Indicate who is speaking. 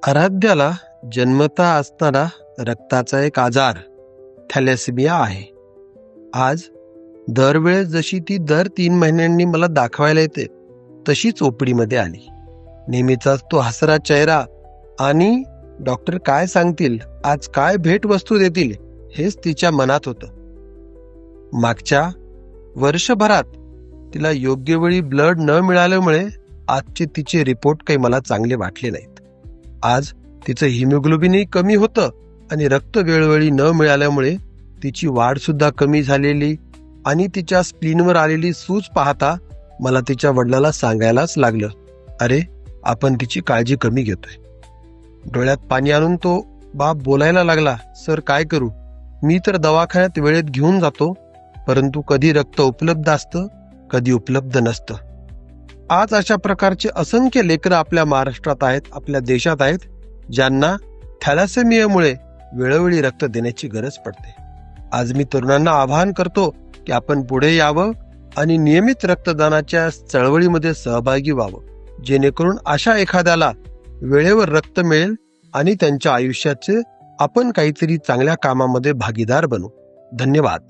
Speaker 1: आराध्याला जन्मता असताना रक्ताचा एक आजार थॅलेसेमिया आहे. आज दरवेळेस जशी ती दर 3 महिन्यांनी मला दाखवायला येते तशीच ओपीडीमध्ये आली. नेहमीचाच तो हसरा चेहरा आणि डॉक्टर काय सांगतील, आज काय भेटवस्तू देतील, हेच तिच्या मनात होतं. मागच्या वर्षभरात तिला योग्य वेळी ब्लड न मिळाल्यामुळे आजचे तिचे रिपोर्ट काही मला चांगले वाटले नाहीत. आज तिचं हिमोग्लोबिनही कमी होतं आणि रक्त वेळोवेळी न मिळाल्यामुळे तिची वाढ सुद्धा कमी झालेली आणि तिच्या स्प्लीनवर आलेली सूज पाहता मला तिच्या वडिलाला सांगायलाच लागलं, अरे आपण तिची काळजी कमी घेतोय. डोळ्यात पाणी आणून तो बाप बोलायला लागला, सर काय करू, मी तर दवाखान्यात वेळेत घेऊन जातो, परंतु कधी रक्त उपलब्ध असतं, कधी उपलब्ध नसतं. आज अशा प्रकारचे असंख्य लेकरं आपल्या महाराष्ट्रात आहेत, आपल्या देशात आहेत, ज्यांना थॅलेसेमियामुळे वेळोवेळी रक्त देण्याची गरज पडते. आज मी तरुणांना आवाहन करतो की आपण पुढे यावं आणि नियमित रक्तदानाच्या चळवळीमध्ये सहभागी व्हावं, जेणेकरून अशा एखाद्याला वेळेवर रक्त मिळेल आणि त्यांच्या आयुष्याचे आपण काहीतरी चांगल्या कामामध्ये भागीदार बनू. धन्यवाद.